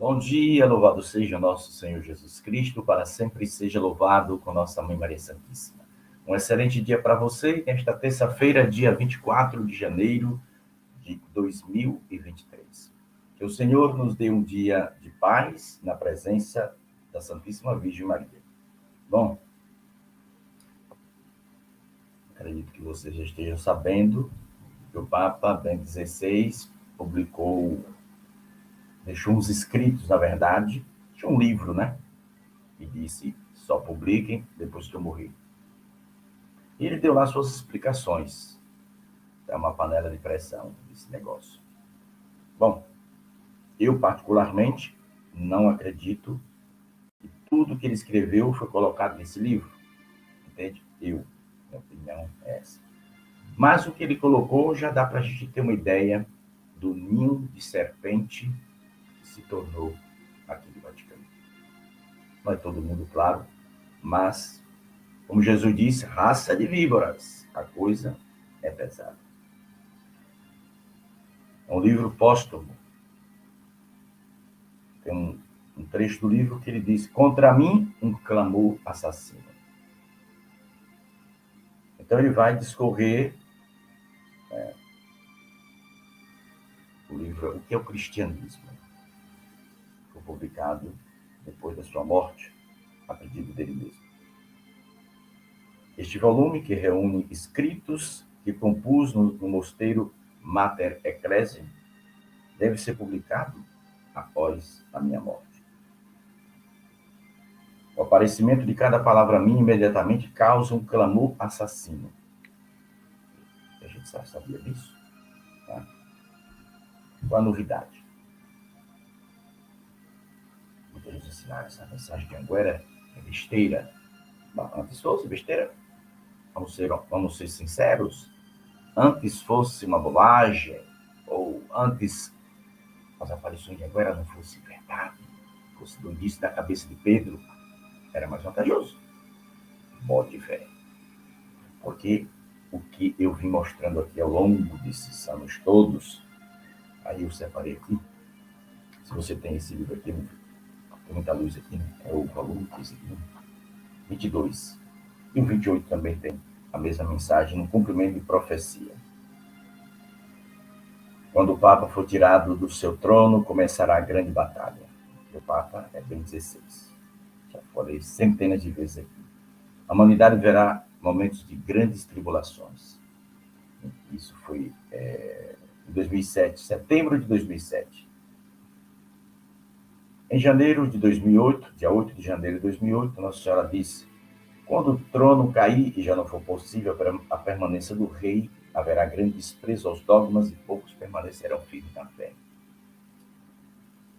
Bom dia, louvado seja nosso Senhor Jesus Cristo, para sempre seja louvado com nossa Mãe Maria Santíssima. Um excelente dia para você, nesta terça-feira, dia 24 de janeiro de 2023. Que o Senhor nos dê um dia de paz na presença da Santíssima Virgem Maria. Bom, acredito que vocês já estejam sabendo que o Papa Bento XVI deixou uns escritos, na verdade, de um livro, né? E disse, só publiquem depois que eu morrer. E ele deu lá suas explicações. É uma panela de pressão desse negócio. Bom, eu particularmente não acredito que tudo que ele escreveu foi colocado nesse livro. Entende? Minha opinião é essa. Mas o que ele colocou já dá para a gente ter uma ideia do ninho de serpente que se tornou aquele Vaticano. Não é todo mundo, claro, mas, como Jesus disse, raça de víboras, a coisa é pesada. É um livro póstumo. Tem um trecho do livro que ele diz: contra mim, um clamor assassino. Então ele vai discorrer o livro O que é o Cristianismo. Foi publicado depois da sua morte, a pedido dele mesmo. Este volume, que reúne escritos que compus no mosteiro Mater Ecclesiae, deve ser publicado após a minha morte. O aparecimento de cada palavra minha imediatamente causa um clamor assassino. A gente já sabia disso. Tá? Qual a novidade? Muita gente ensinaram essa mensagem de Anguera é besteira. Antes fosse besteira. Vamos ser sinceros. Antes fosse uma bobagem, ou antes as aparições de Anguera não fossem verdade, fosse do início da cabeça de Pedro, era mais vantajoso. Modo diferente. Porque o que eu vim mostrando aqui ao longo desses anos todos, aí eu separei aqui. Se você tem esse livro aqui, tem muita luz aqui, né? É o volume, esse aqui, 22. E o 28 também tem a mesma mensagem, no cumprimento de profecia. Quando o Papa for tirado do seu trono, começará a grande batalha. O Papa é Bento XVI. Já falei centenas de vezes aqui. A humanidade verá momentos de grandes tribulações. Isso foi em 2007, setembro de 2007. Em janeiro de 2008, dia 8 de janeiro de 2008, Nossa Senhora disse: quando o trono cair e já não for possível a permanência do rei, haverá grande desprezo aos dogmas e poucos permanecerão firmes na fé.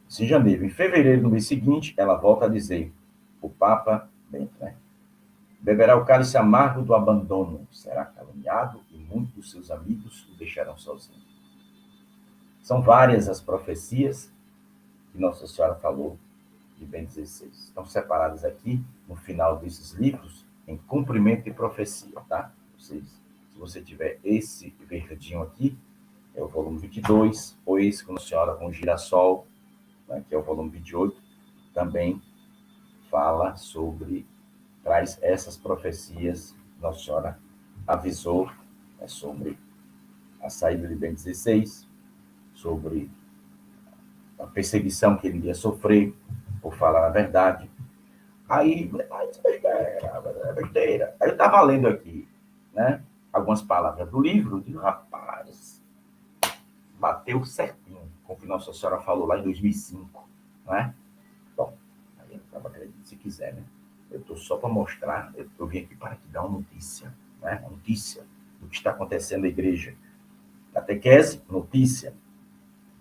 Isso em janeiro. Em fevereiro, no mês seguinte, ela volta a dizer, o Papa Bento, né? Beberá o cálice amargo do abandono, será caluniado e muitos dos seus amigos o deixarão sozinho. São várias as profecias que Nossa Senhora falou de Bento XVI. Estão separadas aqui, no final desses livros, em cumprimento e profecia, tá? Se você tiver esse verdinho aqui, é o volume 22, ou esse com Nossa Senhora com o girassol, né, que é o volume 28, também fala sobre, traz essas profecias, Nossa Senhora avisou sobre a saída de Bento XVI, sobre a perseguição que ele iria sofrer por falar a verdade. Aí, é besteira. Aí eu estava lendo aqui, né, algumas palavras do livro, de rapaz, bateu certinho com o que Nossa Senhora falou lá em 2005, né? Bom, aí eu estava acreditando, se quiser, né? Eu estou só para mostrar, eu vim aqui para te dar uma notícia, né? Uma notícia do que está acontecendo na igreja. Catequese, notícia.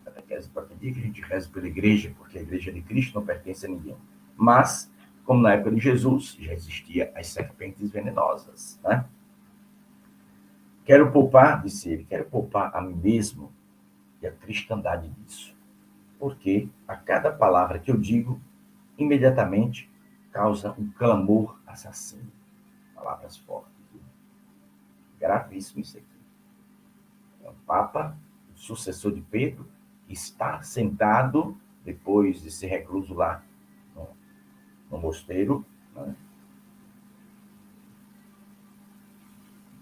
Catequese para pedir que a gente reze pela igreja, porque a igreja de Cristo não pertence a ninguém. Mas, como na época de Jesus, já existia as serpentes venenosas, né? Quero poupar, disse ele, quero poupar a mim mesmo e a cristandade disso. Porque a cada palavra que eu digo, imediatamente causa um clamor assassino. Palavras fortes. Gravíssimo isso aqui. É um Papa, o sucessor de Pedro, está sentado depois de ser recluso lá no mosteiro, né?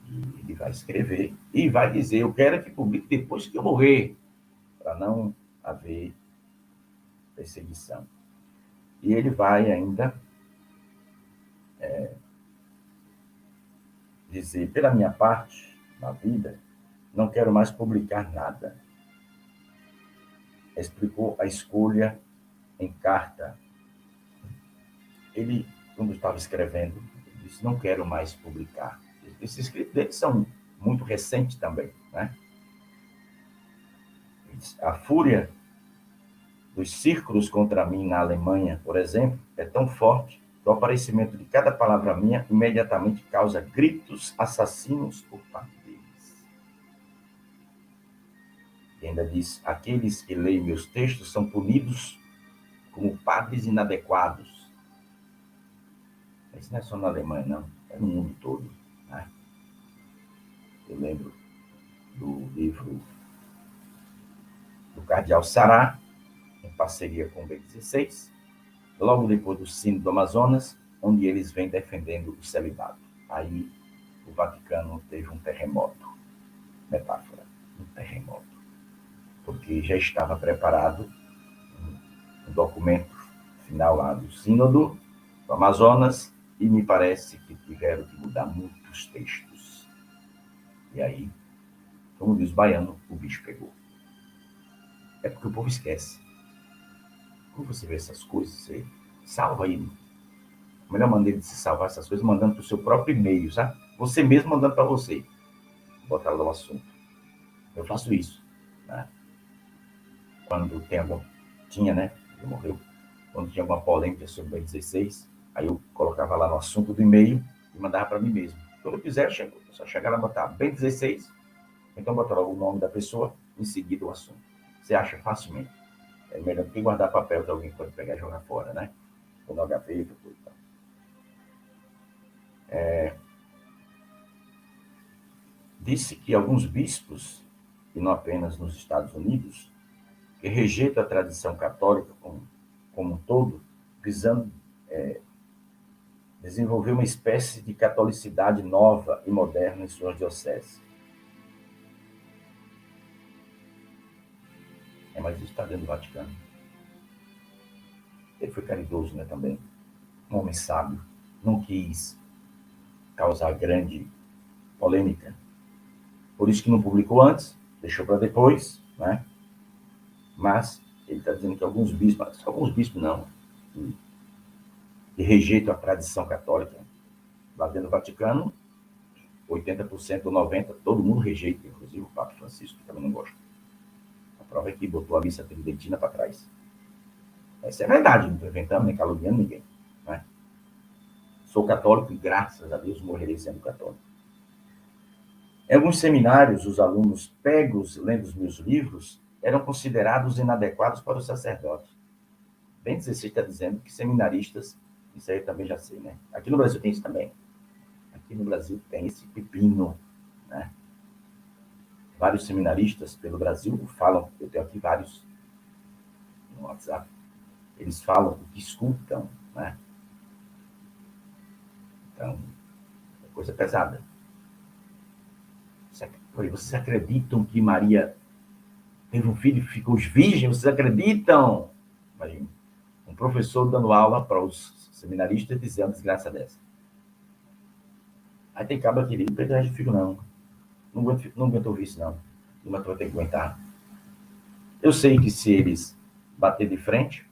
E ele vai escrever e vai dizer: eu quero que publique depois que eu morrer, para não haver perseguição. E ele vai ainda dizer: pela minha parte, na vida, não quero mais publicar nada. Explicou a escolha em carta. Ele, quando estava escrevendo, disse: não quero mais publicar. Esses escritos dele são muito recentes também, né? A fúria dos círculos contra mim na Alemanha, por exemplo, é tão forte que o aparecimento de cada palavra minha imediatamente causa gritos assassinos por parte deles. E ainda diz: aqueles que leem meus textos são punidos como padres inadequados. Isso não é só na Alemanha, não. É no mundo todo, né? Eu lembro do livro do Cardeal Sará, em parceria com o B16, logo depois do Sínodo do Amazonas, onde eles vêm defendendo o celibato. Aí o Vaticano teve um terremoto, metáfora, um terremoto, porque já estava preparado um documento final lá do Sínodo do Amazonas e me parece que tiveram que mudar muitos textos. E aí, como diz o baiano, o bicho pegou. É porque o povo esquece. Quando você vê essas coisas, você salva aí. A melhor maneira de se salvar essas coisas é mandando para o seu próprio e-mail, sabe? Você mesmo mandando para você. Botar lá o assunto. Eu faço isso, né? Quando tem algum... Tinha, né? Ele morreu. Quando tinha alguma polêmica sobre o B16, aí eu colocava lá no assunto do e-mail e mandava para mim mesmo. Quando eu quiser, eu só chegar lá e botar B16, então botar logo o nome da pessoa, em seguida o assunto. Você acha facilmente. É melhor do que guardar papel que alguém pode pegar e jogar fora, né? Ou na gaveta, coisa e tal. Disse que alguns bispos, e não apenas nos Estados Unidos, que rejeitam a tradição católica como um todo, visando desenvolver uma espécie de catolicidade nova e moderna em suas dioceses. Mas isso está dentro do Vaticano. Ele foi caridoso, né, também. Um homem sábio. Não quis causar grande polêmica. Por isso que não publicou antes, deixou para depois, né? Mas ele está dizendo que alguns bispos não, que rejeitam a tradição católica. Lá dentro do Vaticano, 80% ou 90%, todo mundo rejeita, inclusive o Papa Francisco, que também não gosta. A prova é que botou a missa tridentina para trás. Essa é a verdade, não estou inventando nem caluniando ninguém. Né? Sou católico e, graças a Deus, morrerei sendo católico. Em alguns seminários, os alunos pegos lendo os meus livros eram considerados inadequados para o sacerdote. Bem 16 está dizendo que seminaristas, isso aí eu também já sei, né? Aqui no Brasil tem isso também. Aqui no Brasil tem esse pepino, né? Vários seminaristas pelo Brasil falam, eu tenho aqui vários no WhatsApp, eles falam o que escutam, né? Então, é coisa pesada. Vocês acreditam que Maria teve um filho e ficou virgem? Vocês acreditam? Imagina, um professor dando aula para os seminaristas dizendo uma desgraça dessa. Aí tem cabra que diz: não precisa de filho, não. Não aguento ouvir isso, não. Mas tu vai ter que aguentar. Eu sei que se eles bater de frente,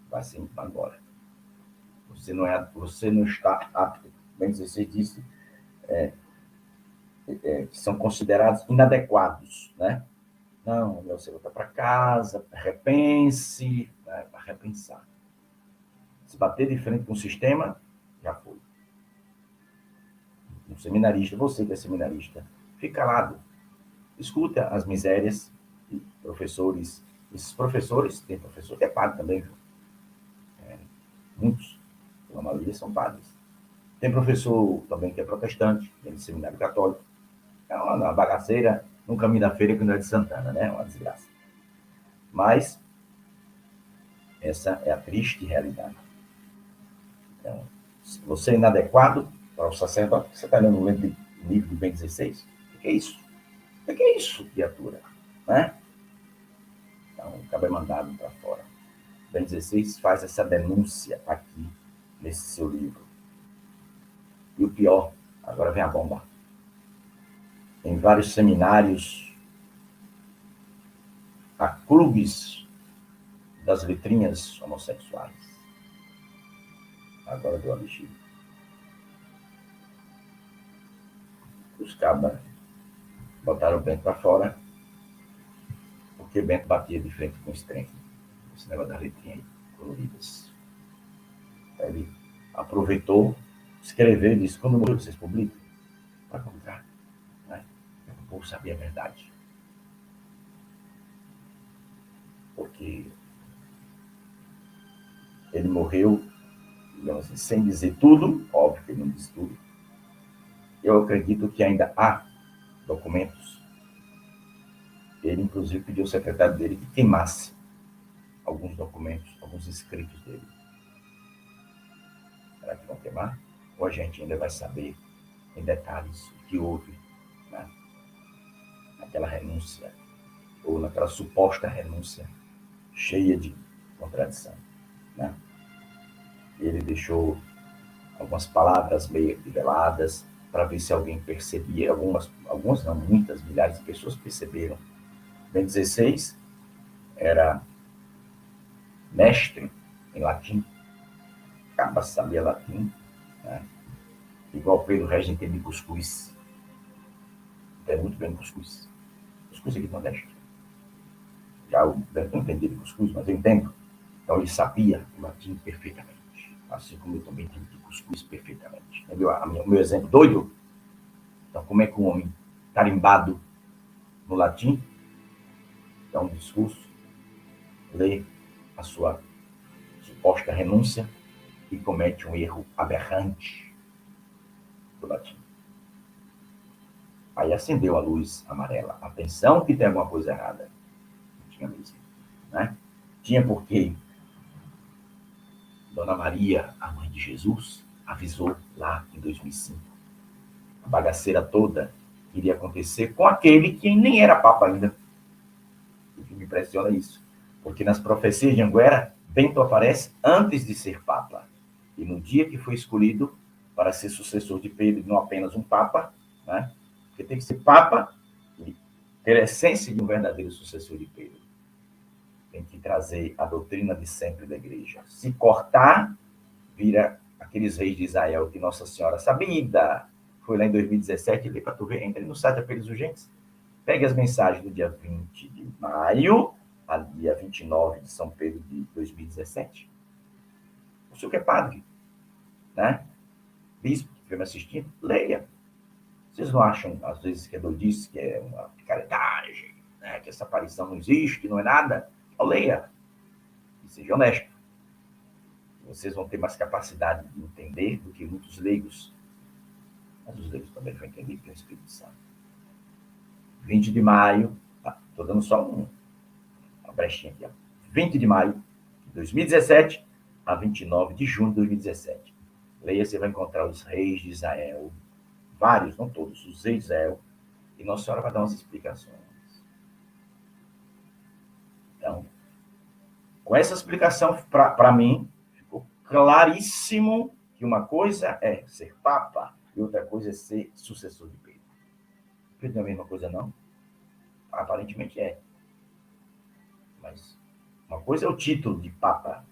vai sim, vai embora. Você não está apto. Bem 16 disse que são considerados inadequados, né? Não, você volta para casa, repense, né? Para repensar. Se bater de frente com o sistema, já foi. Um seminarista, você que é seminarista, fica calado. Escuta as misérias de professores. Esses professores, tem professor que é padre também, viu? Muitos, a maioria são padres. Tem professor também que é protestante, tem de seminário católico. É uma bagaceira no caminho da feira que não é de Santana, né? É uma desgraça. Mas Essa é a triste realidade. Então, se você é inadequado para o sacerdote, você está lendo o livro do Bento XVI? O que é isso? O que é isso, criatura? Né? Então, acaba mandado para fora. Bento XVI faz essa denúncia aqui, nesse seu livro. E o pior, agora vem a bomba. Em vários seminários, há clubes das letrinhas homossexuais. Agora deu a bexiga. Os cabas botaram o Bento para fora, porque Bento batia de frente com esse trem, esse negócio das letrinhas aí, coloridas. Aí ele aproveitou, escreveu e disse: quando morrer, vocês publicam? Para publicar. Né? O povo sabia a verdade. Porque ele morreu, digamos assim, sem dizer tudo, óbvio que ele não disse tudo. Eu acredito que ainda há documentos. Ele, inclusive, pediu ao secretário dele que queimasse alguns documentos, alguns escritos dele. Será que vão queimar? Ou a gente ainda vai saber em detalhes o que houve, né? Naquela renúncia, ou naquela suposta renúncia cheia de contradição, né? Ele deixou algumas palavras meio reveladas para ver se alguém percebia. Algumas não, muitas, milhares de pessoas perceberam. Bento XVI era mestre em latim, acaba sabia latim, né? Igual Pedro Regis entende cuscuz. Entende muito bem cuscuz. Cuscuz aqui no Nordeste. Já o Bento não entendia de cuscuz, mas eu entendo. Então ele sabia o latim perfeitamente. Assim como eu também entendo de cuscuz perfeitamente. Entendeu? O meu exemplo doido? Então, como é que um homem tarimbado no latim dá um discurso, lê a sua suposta renúncia e comete um erro aberrante do latim? Aí acendeu a luz amarela. Atenção que tem alguma coisa errada. Tinha mesmo, né? Tinha porque Dona Maria, a mãe de Jesus, avisou lá em 2005. A bagaceira toda iria acontecer com aquele que nem era papa ainda. O que me impressiona é isso. Porque nas profecias de Anguera, Bento aparece antes de ser papa. E no dia que foi escolhido para ser sucessor de Pedro, não apenas um papa, né? Porque tem que ser papa e ter a essência de um verdadeiro sucessor de Pedro. Tem que trazer a doutrina de sempre da igreja. Se cortar, vira aqueles reis de Israel que Nossa Senhora sabida. Foi lá em 2017, lê para tu ver, entra no site Apelos Urgentes. Pegue as mensagens do dia 20 de maio a dia 29 de São Pedro de 2017. O senhor que é padre, né? Bispo que estiver me assistindo, leia. Vocês não acham, às vezes, que é doidice, que é uma picaretagem, né? Que essa aparição não existe, que não é nada? Então, leia. E seja honesto. Vocês vão ter mais capacidade de entender do que muitos leigos. Mas os leigos também vão entender que é o Espírito Santo. 20 de maio, estou dando só uma brechinha aqui, ó. 20 de maio de 2017 a 29 de junho de 2017. Leia, você vai encontrar os reis de Israel, vários, não todos, os reis de Israel, e Nossa Senhora vai dar umas explicações. Então, com essa explicação, para mim, ficou claríssimo que uma coisa é ser papa e outra coisa é ser sucessor de Pedro. Pedro não é a mesma coisa, não? Aparentemente é. Mas uma coisa é o título de papa,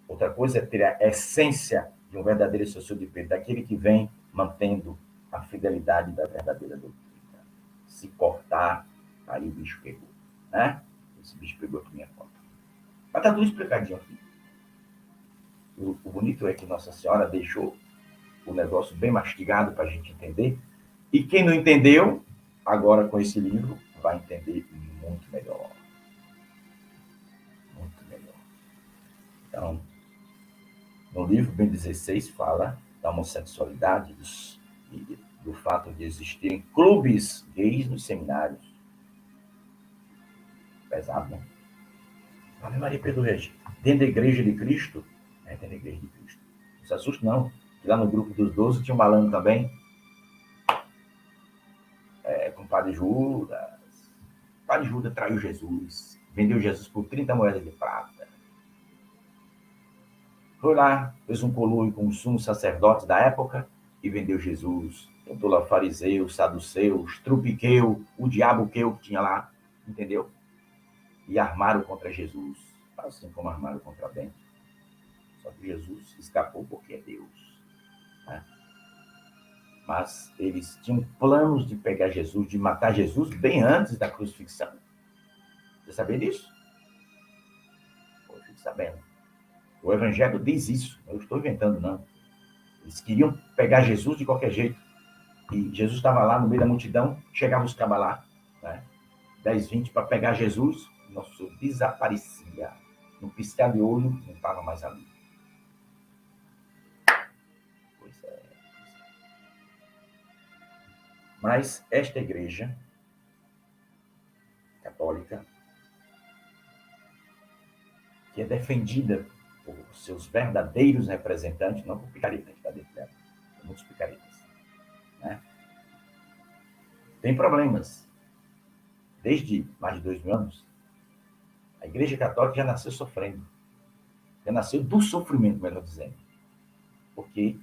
outra coisa é ter a essência de um verdadeiro sucessor de Pedro, daquele que vem mantendo a fidelidade da verdadeira doutrina. Se cortar, aí o bicho pegou, né? Esse bicho pegou por minha conta. Mas tá tudo explicadinho aqui. O bonito é que Nossa Senhora deixou o negócio bem mastigado para a gente entender. E quem não entendeu, agora com esse livro, vai entender muito melhor. Muito melhor. Então, no livro Bento XVI fala da homossexualidade, do fato de existirem clubes gays nos seminários. Pesado, né? Ave Maria, perdoe. Dentro da igreja de Cristo, dentro da igreja de Cristo. Não se assuste, não. Lá no grupo dos 12 tinha um malandro também, com o padre Judas. O padre Judas traiu Jesus, vendeu Jesus por 30 moedas de prata. Foi lá, fez um conluio com os sumos sacerdotes da época e vendeu Jesus. Tentou lá fariseus, saduceus, trupiqueu, o diabo que tinha lá, entendeu? E armaram contra Jesus, assim como armaram contra Bento. Só que Jesus escapou porque é Deus. Né? Mas eles tinham planos de pegar Jesus, de matar Jesus bem antes da crucifixão. Você sabia disso? Eu fico sabendo. O Evangelho diz isso. Eu não estou inventando, não. Eles queriam pegar Jesus de qualquer jeito. E Jesus estava lá no meio da multidão, chegava os cabas lá, né? 10, 20, para pegar Jesus. Nosso Senhor desaparecia. No piscar de olho, não estava mais ali. Pois é. Mas esta igreja católica, que é defendida por seus verdadeiros representantes, não por picaretas, está dentro dela, muitos picaretas, né? Tem problemas. Desde mais de 2000 anos, a igreja católica já nasceu sofrendo. Já nasceu do sofrimento, melhor dizendo. Porque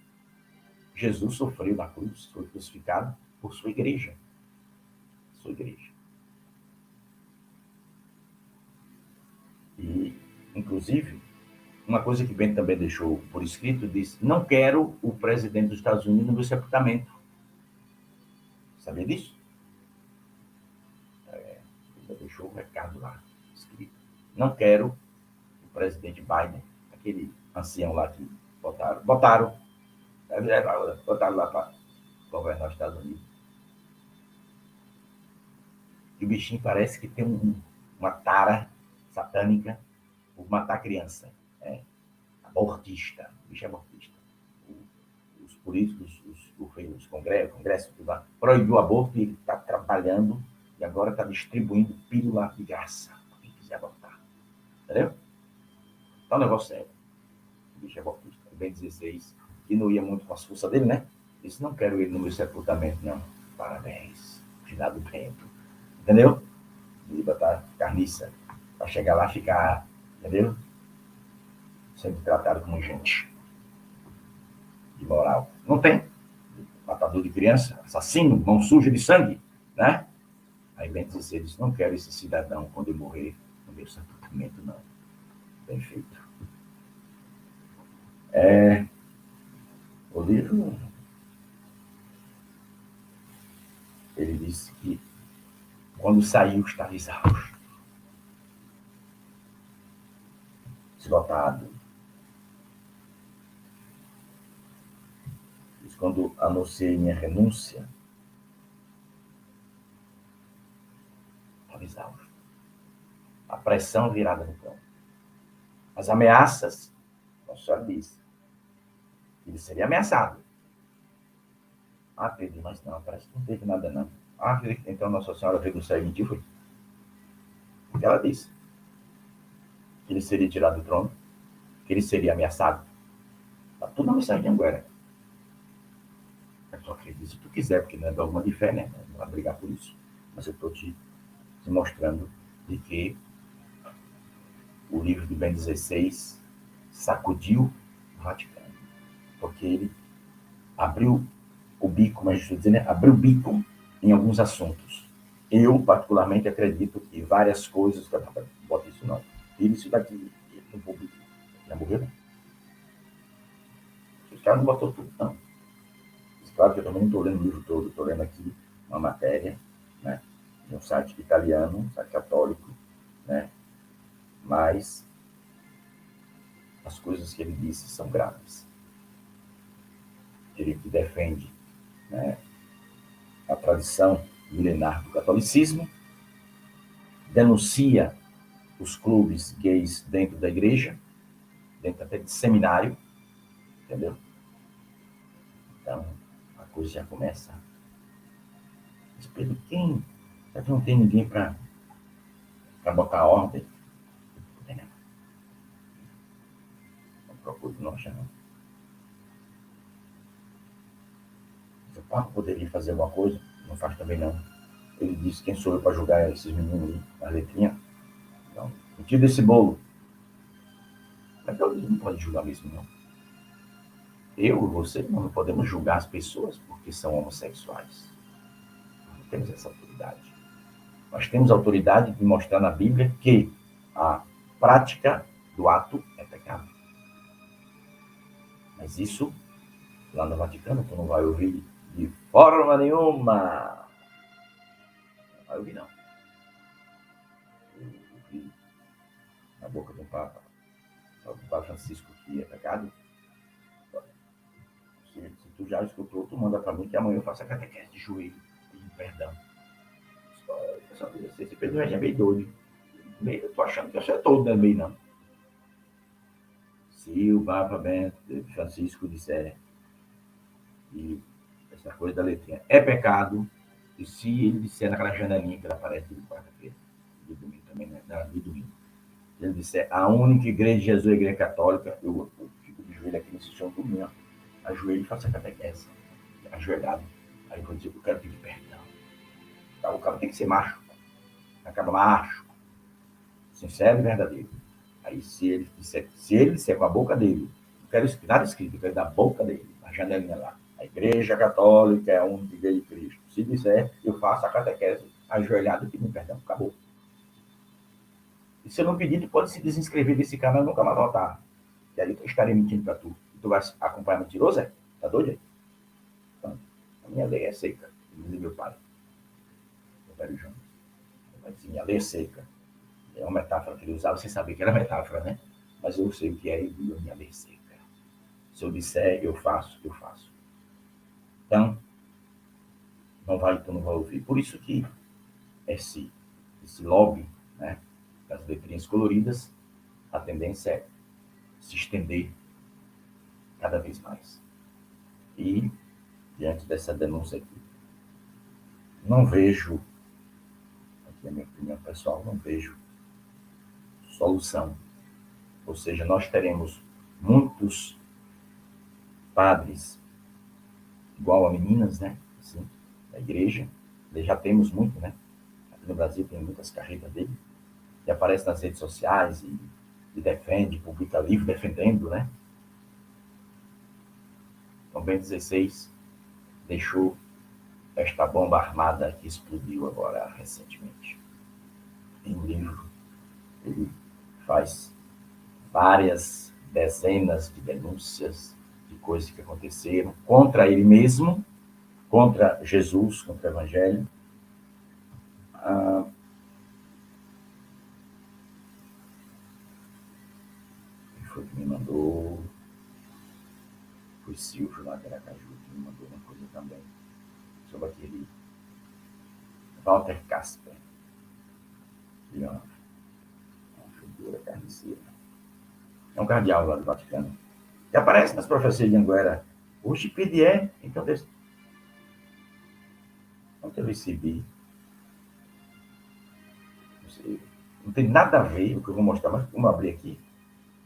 Jesus sofreu na cruz, foi crucificado por sua igreja. Sua igreja. E, inclusive, uma coisa que Bento também deixou por escrito, disse: não quero o presidente dos Estados Unidos no meu sepultamento. Sabia disso? Ele deixou o recado lá, escrito. Não quero o presidente Biden, aquele ancião lá que botaram lá para governar os Estados Unidos. E o bichinho parece que tem uma tara satânica por matar criança. Abortista. O bicho é abortista. Os políticos, os congressos, proibiu o aborto e ele está trabalhando e agora está distribuindo pílula de graça para quem quiser abortar. Entendeu? Tá um negócio sério. O bicho é abortista. O Ben 16, que não ia muito com as forças dele, né? Disse: não quero ele no meu sepultamento, não. Parabéns. Finado do tempo. Entendeu? De botar carniça para chegar lá e ficar, entendeu? Sendo tratado como gente de moral. Não tem. Matador de criança, assassino, mão suja de sangue, né? Aí Bento XVI disse: não quero esse cidadão quando eu morrer no meu sepultamento, não. Bem feito. O livro, ele disse que quando saiu estava exausto, esgotado. Diz: quando anunciei minha renúncia, estava exausto. A pressão virada no cão. As ameaças, Nossa Senhora disse, ele seria ameaçado. Pedro, mas não, parece que não teve nada, não. Então Nossa Senhora veio do céu e mentiu, foi? Porque ela disse que ele seria tirado do trono, que ele seria ameaçado. Está tudo na mensagem de Anguera. Eu só acredito se tu quiser, porque não é dogma de fé, né? Não vai brigar por isso. Mas eu estou te mostrando de que o livro de Ben XVI sacudiu o Vaticano. Porque ele abriu o bico, mas estou dizendo, abriu o bico em alguns assuntos. Eu, particularmente, acredito que várias coisas... Não bota isso, não. Tira isso daqui. Não publica. Já morreu, né? Os caras não botou tudo, não. Claro que eu também não estou lendo o livro todo. Estou lendo aqui uma matéria, né, de um site italiano, um site católico, né? Mas as coisas que ele disse são graves. Ele que defende, né, a tradição milenar do catolicismo, denuncia os clubes gays dentro da igreja, dentro até de seminário, entendeu? Então, a coisa já começa. Mas, Pedro, quem? Já que não tem ninguém para botar a ordem? Procure não achar, não. O Papa poderia fazer alguma coisa? Não faz também, não. Ele disse, quem sou eu para julgar esses meninos aí, a letrinha? Não. Me tira desse bolo. Mas eu não pode julgar mesmo, não. Eu e você não podemos julgar as pessoas porque são homossexuais. Não temos essa autoridade. Nós temos a autoridade de mostrar na Bíblia que a prática do ato é pecado. Mas isso, lá no Vaticano, tu não vai ouvir de forma nenhuma. Não vai ouvir, não. Eu ouvi na boca do Papa Francisco que é pecado. Se tu já escutou, tu manda para mim que amanhã eu faço a catequese de joelho, pedindo perdão. Só que esse Pedro é meio doido. Eu tô achando que eu sou todo, né? Meio não. Se o Papa Bento Francisco disser que essa coisa da letrinha é pecado, e se ele disser naquela janelinha que ela aparece de quarta-feira, de domingo também, né? De domingo, se ele disser a única igreja de Jesus é a igreja católica, eu fico de joelho aqui nesse chão domingo, ajoelho e faço a catequese, ajoelhado. Aí eu vou dizer que eu quero pedir perdão. O cara tem que ser macho, acaba macho, sincero e verdadeiro. Aí se ele disser com a boca dele, não quero nada escrito, eu quero da boca dele, na janelinha lá. A igreja católica é a única igreja de Cristo. Se disser, eu faço a catequese ajoelhado e pedindo perdão. Acabou. E se eu não pedir, tu pode se desinscrever desse canal e nunca mais voltar. E aí eu estarei mentindo pra tu. E tu vai acompanhar mentiroso, é? Tá doido, é? Então, a minha lei é seca. Diz meu pai. Meu pai João. Minha lei é seca. É uma metáfora que ele usava, sem saber que era metáfora, né? Mas eu sei o que é e minha lei é seca. Se eu disser, eu faço, eu faço. Então, tu não vai ouvir. Por isso que esse lobby, né, das letrinhas coloridas, a tendência é se estender cada vez mais. E, diante dessa denúncia aqui, não vejo, aqui é a minha opinião pessoal, não vejo solução. Ou seja, nós teremos muitos padres igual a meninas, né, assim, da igreja, já temos muito, né, aqui no Brasil tem muitas carreiras dele, que aparece nas redes sociais e defende, publica livro defendendo, né? Então, Bento XVI deixou esta bomba armada que explodiu agora recentemente. Em um livro, ele faz várias dezenas de denúncias de coisas que aconteceram contra ele mesmo, contra Jesus, contra o Evangelho. Quem foi que me mandou? Foi Silvio lá de Aracaju que me mandou uma coisa também sobre aquele Walter Casper, que é uma figura carniceira. É um cardeal lá do Vaticano. Que aparece nas profecias de Anguera. O Chipede é, então, ontem eu recebi, não sei, não tem nada a ver o que eu vou mostrar, mas vamos abrir aqui.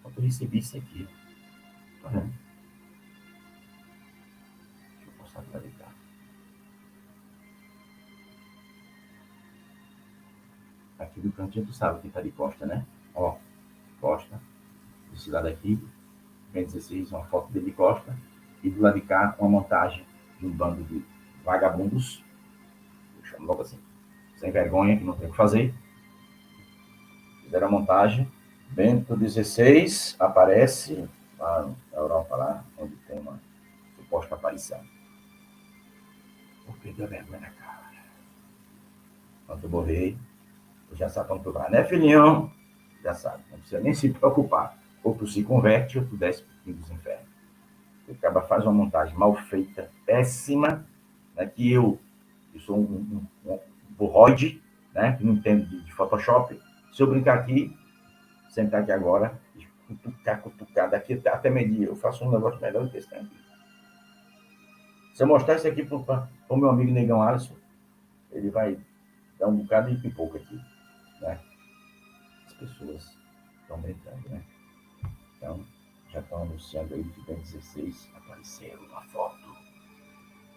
Ontem eu recebi isso aqui. Tá vendo? Deixa eu mostrar para cá. Aqui do cantinho, tu sabe que tá de costa, né? Ó, costa. Desse lado aqui, vem 16, uma foto dele de costa. E do lado de cá, uma montagem de um bando de vagabundos, eu chamo logo assim, sem vergonha, que não tem o que fazer. Fizeram a montagem. Bento XVI aparece lá na Europa, lá, onde tem uma suposta aparição. Porque deu vergonha na cara. Quando eu morrer, eu já sabe onde tu vai, né, filhinho? Já sabe, não precisa nem se preocupar. Ou tu se converte, ou tu desce pro fim dos infernos. O cara faz uma montagem mal feita, péssima, né, que eu sou um burroide, né, que não entendo de Photoshop. Se eu brincar aqui, sentar aqui agora, cutucar, daqui até meio-dia, eu faço um negócio melhor do que esse aqui. Se eu mostrar isso aqui para o meu amigo Negão Alisson, ele vai dar um bocado de pipoca aqui, né? As pessoas estão brincando, né? Então, já estão anunciando aí que Ben 16 apareceram na foto.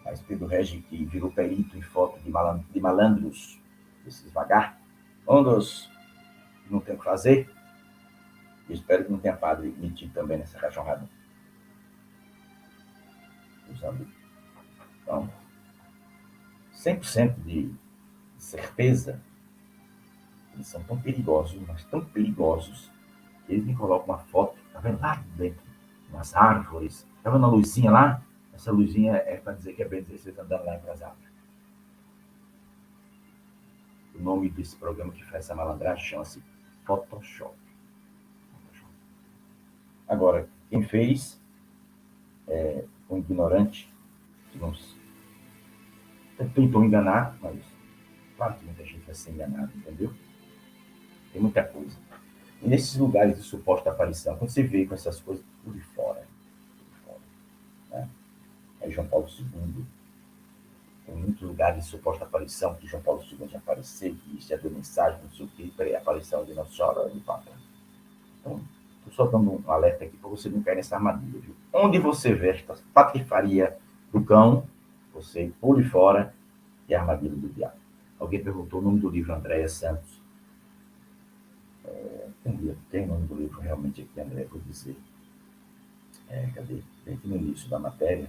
Mas Pedro Regi, que virou perito em foto de malandros, esses vagabundos, não tem o que fazer. Eu espero que não tenha padre metido também nessa cachorrada. Usando. Então, 100% de certeza, eles são tão perigosos, mas tão perigosos, que eles me colocam uma foto, tá vendo lá dentro, umas árvores, tá vendo a luzinha lá? Essa luzinha é para dizer que é Ben 16 andando lá entre as árvores. O nome desse programa que faz essa malandragem chama-se Photoshop. Agora, quem fez é um ignorante que não tentou enganar, mas claro que muita gente vai ser enganada, entendeu? Tem muita coisa. E nesses lugares de suposta aparição, quando você vê com essas coisas, tudo de fora, né? Aí João Paulo II, tem muitos lugares de suposta aparição, que João Paulo II já apareceu, que já deu mensagem, não sei o que, para a aparição de Nossa Senhora de Papa. Então, estou só dando um alerta aqui para você não cair nessa armadilha, viu? Onde você vê esta patifaria do cão, você pule fora e a armadilha do diabo. Alguém perguntou o nome do livro, Andréia Santos. Tem o nome do livro realmente aqui, André, vou dizer. Cadê? Tem aqui no início da matéria.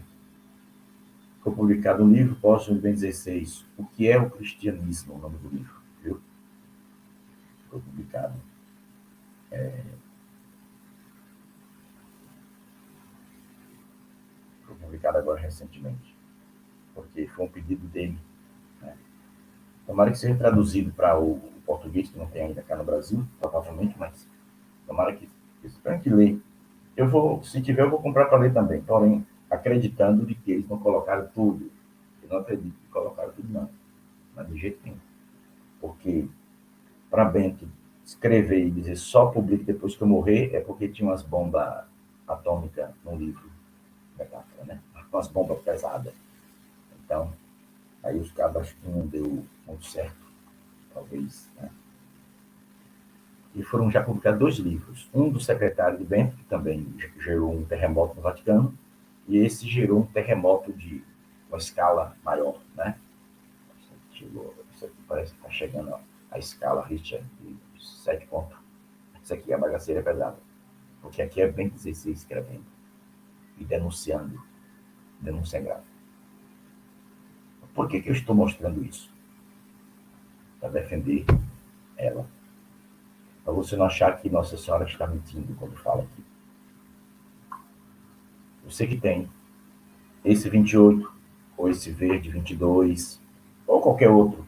Foi publicado um livro, Póstumo de Ben 16, O que é o Cristianismo, o nome do livro, viu? Foi publicado. Foi publicado agora recentemente, porque foi um pedido dele, né? Tomara que seja traduzido para o português, que não tem ainda cá no Brasil, provavelmente, mas tomara que espero que lê. Eu vou, se tiver, eu vou comprar para ler também, porém, acreditando de que eles não colocaram tudo. Eu não acredito que colocaram tudo, não. Mas de jeito nenhum. Porque para Bento escrever e dizer só publique depois que eu morrer, é porque tinha umas bombas atômicas no livro, metáfora, né? Umas bombas pesadas. Então, aí os caras acho que não deu muito certo, talvez, né? E foram já publicados dois livros. Um do secretário de Bento, que também gerou um terremoto no Vaticano, e esse gerou um terremoto de uma escala maior, né? Isso aqui parece que está chegando ó, a escala Richter de 7 pontos. Isso aqui é a bagaceira pesada. Porque aqui é bem 16 escrevendo e denunciando. Denúncia grave. Por que eu estou mostrando isso? Para defender ela. Para você não achar que Nossa Senhora está mentindo quando fala aqui. Você que tem esse 28, ou esse verde 22, ou qualquer outro.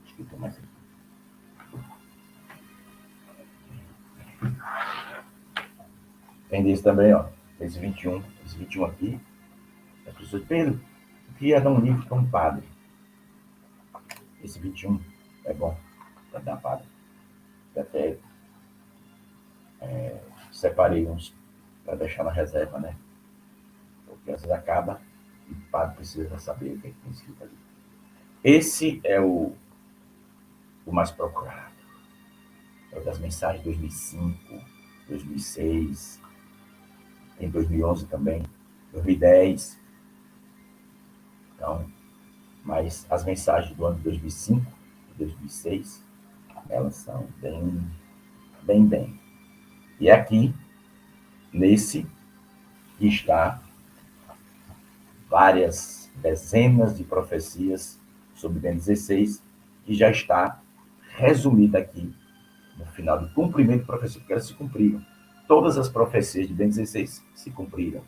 Escrito mais aqui. Tem desse também, ó. Esse 21. Esse 21 aqui. As pessoas, Pedro, eu queria dar um livro para um padre. Esse 21 é bom para dar padre. Até separei uns para deixar na reserva, né? Porque às vezes acaba e o padre precisa saber o que é que tem escrito ali. Esse é o mais procurado. É o das mensagens de 2005, 2006, tem 2011 também, 2010. Então, mas as mensagens do ano de 2005 e 2006, elas são bem. E aqui, nesse, está várias dezenas de profecias sobre Ben 16, que já está resumida aqui no final do cumprimento de profecia, porque elas se cumpriram. Todas as profecias de Ben 16 se cumpriram.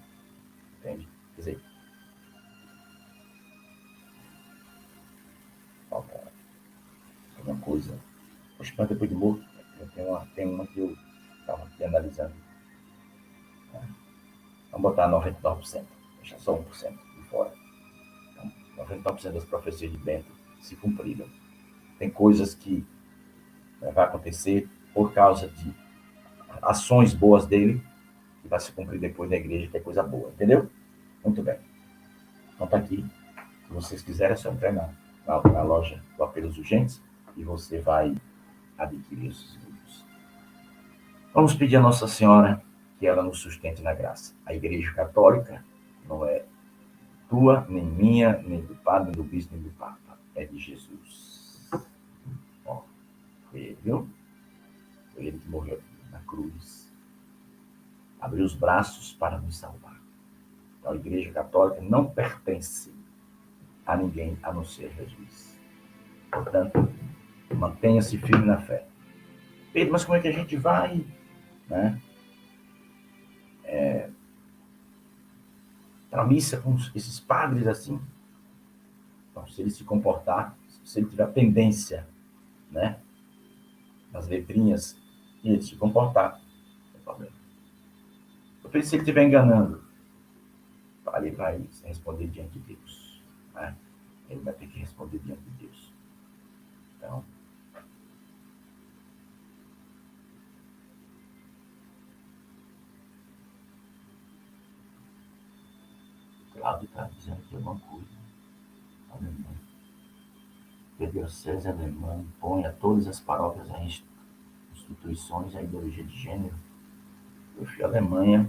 Entende? Quer dizer, falta alguma coisa. Poxa, mas depois de morto, tem uma que eu estava aqui analisando. Vamos botar 99%, deixar só 1% de fora. Então, 99% das profecias de Bento se cumpriram. Tem coisas que vai acontecer por causa de ações boas dele, que vai se cumprir depois na igreja, que é coisa boa, entendeu? Muito bem. Então tá aqui. Se vocês quiserem, é só entrar na loja do Apelos Urgentes e você vai adquirir esses livros. Vamos pedir a Nossa Senhora que ela nos sustente na graça. A Igreja Católica não é tua, nem minha, nem do Padre, nem do Bispo, nem do Papa. É de Jesus. Ó, foi ele, viu? Foi ele que morreu aqui na cruz. Abriu os braços para nos salvar. Então, a Igreja Católica não pertence a ninguém a não ser Jesus. Portanto, mantenha-se firme na fé. Pedro, mas como é que a gente vai, né, para a missa com esses padres assim? Então, se ele se comportar, se ele tiver pendência, né, nas letrinhas, e ele se comportar, não tem problema. Eu penso, se ele estiver enganando, ele vai responder diante de Deus, né? Ele vai ter que responder diante de Deus. Então, Cláudio está dizendo aqui alguma coisa. Alemanha. Que a Diocese Alemã impõe a todas as paróquias as instituições a ideologia de gênero. Eu fui à Alemanha.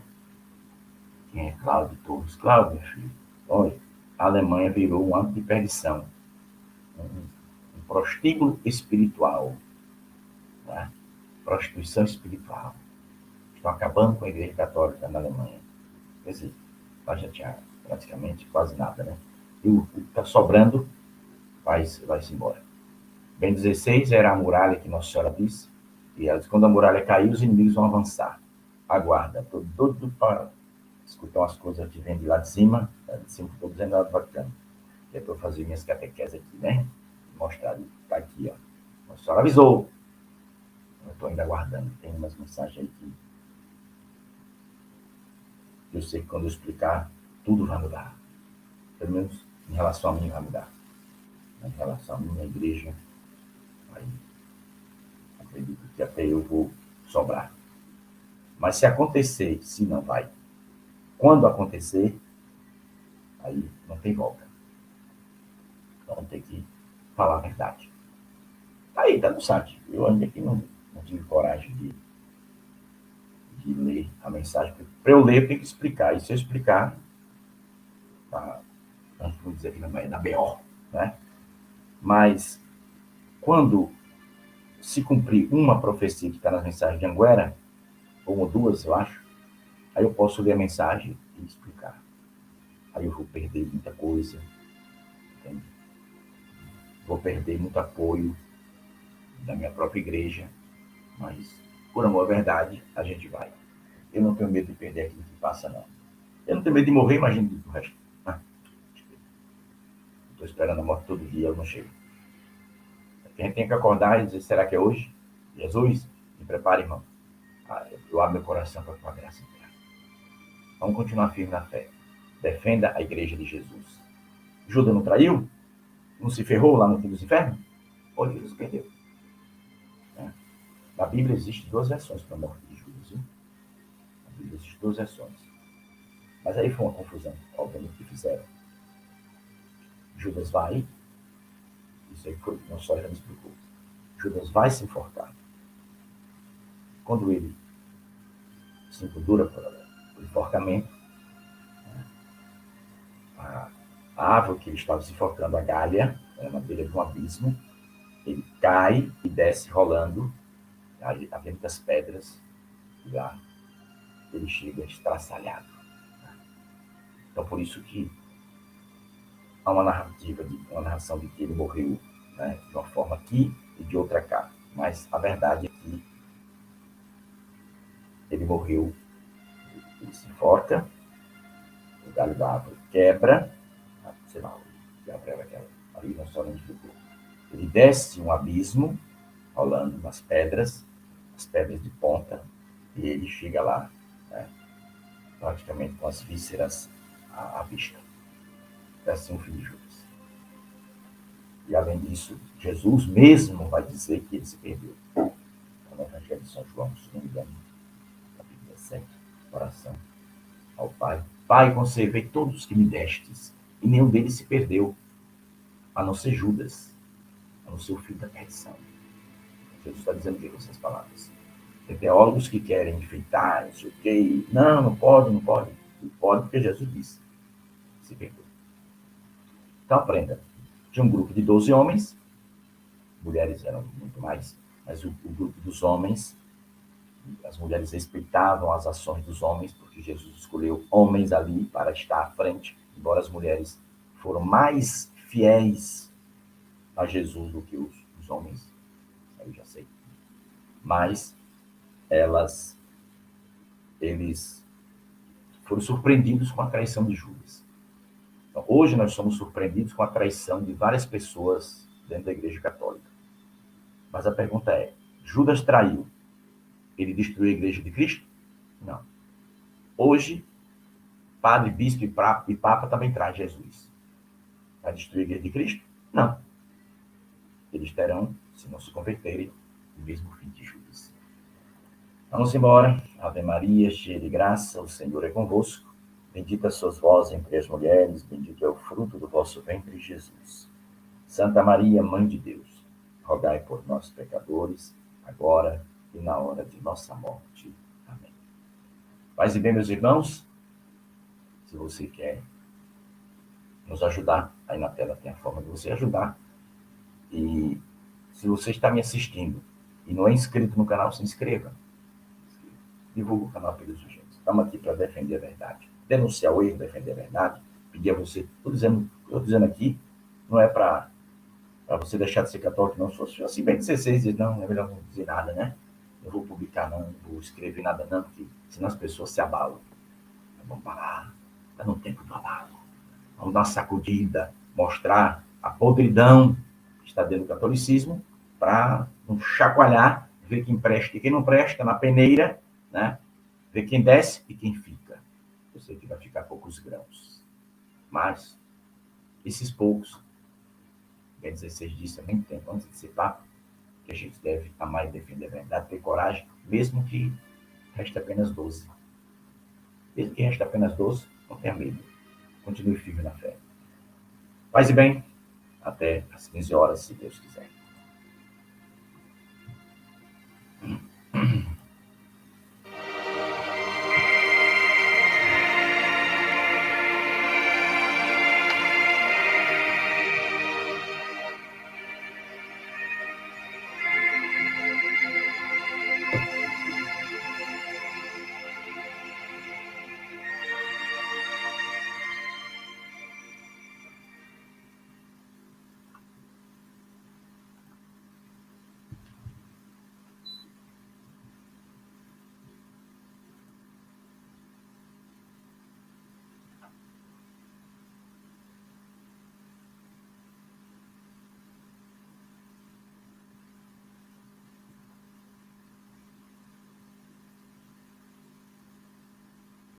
Quem é Cláudio Torres? Cláudio, meu filho. Olha, a Alemanha virou um âmbito de perdição. Um prostíbulo espiritual. Né? Prostituição espiritual. Estão acabando com a Igreja Católica na Alemanha. Quer dizer, lá já tinha praticamente quase nada, né? E o que está sobrando vai-se embora. Bem 16 era a muralha que Nossa Senhora disse, e ela disse, quando a muralha cair, os inimigos vão avançar. Aguarda, estou doido para escutar umas coisas que vêm de lá de cima que estou dizendo lá do Vaticano. E eu estou fazendo minhas catequeses aqui, né? Mostrar, está aqui, ó. Nossa Senhora avisou. Eu estou ainda aguardando, tem umas mensagens aí que eu sei que quando eu explicar, tudo vai mudar. Pelo menos em relação a mim vai mudar. Em relação à minha igreja, aí acredito que até eu vou sobrar. Mas se acontecer, se não vai. Quando acontecer, aí não tem volta. Então vamos ter que falar a verdade. Aí, tá no site. Eu ainda aqui não tive coragem de ler a mensagem. Para eu ler, eu tenho que explicar. E se eu explicar, tá, vamos dizer que não vai dar BO, né? Mas quando se cumprir uma profecia que está nas mensagens de Anguera, ou duas, eu acho, aí eu posso ler a mensagem e explicar. Aí eu vou perder muita coisa, entende? Vou perder muito apoio da minha própria igreja, mas por amor à verdade, a gente vai. Eu não tenho medo de perder aquilo que passa, não. Eu não tenho medo de morrer, imagina o resto. Estou esperando a morte todo dia, eu não chego. A gente tem que acordar e dizer, será que é hoje? Jesus, me prepare, irmão. Eu abro meu coração para a tua graça. Vamos continuar firme na fé. Defenda a igreja de Jesus. Judas não traiu? Não se ferrou lá no fim dos infernos? Ou Jesus perdeu? Né? Na Bíblia existem duas versões para a morte de Judas. Viu? Na Bíblia existem duas versões. Mas aí foi uma confusão, obviamente, que fizeram. Judas vai, isso aí foi, nossa história já me explicou. Judas vai se enforcar. Quando ele se endura por o enforcamento, a árvore que ele estava se enforcando, a galha, na beira de um abismo, ele cai e desce rolando, havia muitas pedras, e lá ele chega estraçalhado. Então, por isso que há uma narração de que ele morreu, né, de uma forma aqui e de outra cá. Mas a verdade é que ele morreu, ele se enforca, o galho da árvore quebra, sei lá, ali não só onde ficou. Ele desce um abismo, rolando nas pedras, as pedras de ponta, e ele chega lá, né, praticamente com as vísceras à vista. É assim o filho de Judas. E além disso, Jesus mesmo vai dizer que ele se perdeu. No Evangelho de São João, se não me engano, capítulo 17, oração ao Pai. Pai, conservei todos os que me destes, e nenhum deles se perdeu, a não ser Judas, a não ser o filho da perdição. Jesus está dizendo que essas palavras. Tem teólogos que querem enfeitar, não sei o quê. Não, não pode, não pode. Não pode porque Jesus disse. Se perdoa. Então aprenda. Tinha um grupo de 12 homens, mulheres eram muito mais, mas o grupo dos homens, as mulheres respeitavam as ações dos homens, porque Jesus escolheu homens ali para estar à frente, embora as mulheres foram mais fiéis a Jesus do que os homens, eu já sei. Mas eles foram surpreendidos com a traição de Judas. Então, hoje nós somos surpreendidos com a traição de várias pessoas dentro da Igreja Católica. Mas a pergunta é, Judas traiu, ele destruiu a Igreja de Cristo? Não. Hoje, padre, bispo e papa também traz Jesus. Vai destruir a Igreja de Cristo? Não. Eles terão, se não se converterem, o mesmo fim de Judas. Vamos embora. Ave Maria, cheia de graça, o Senhor é convosco. Bendita sois vós entre as mulheres, bendito é o fruto do vosso ventre, Jesus. Santa Maria, Mãe de Deus, rogai por nós, pecadores, agora e na hora de nossa morte. Amém. Paz e bem, meus irmãos, se você quer nos ajudar, aí na tela tem a forma de você ajudar. E se você está me assistindo e não é inscrito no canal, se inscreva. Divulga o canal Pelos Urgentes. Estamos aqui para defender a verdade. Denunciar o erro, defender a verdade. Pedir a você. Estou dizendo aqui, não é para você deixar de ser católico, não. Se fosse assim, bem 16 dias, não é melhor não dizer nada, né? Não vou publicar, não vou escrever nada, não, porque senão as pessoas se abalam. Vamos parar. Está no tempo do abalo. Vamos dar uma sacudida, mostrar a podridão que está dentro do catolicismo, para não chacoalhar, ver quem presta e quem não presta, na peneira, né? Ver quem desce e quem fica. Eu sei que vai ficar poucos grãos. Mas, esses poucos, quer dizer, vocês disseram há muito tempo, antes de ser papa, que a gente deve amar e defender a verdade, ter coragem, mesmo que reste apenas 12. Mesmo que reste apenas 12, não tenha medo. Continue firme na fé. Paz e bem, até às 15 horas, se Deus quiser.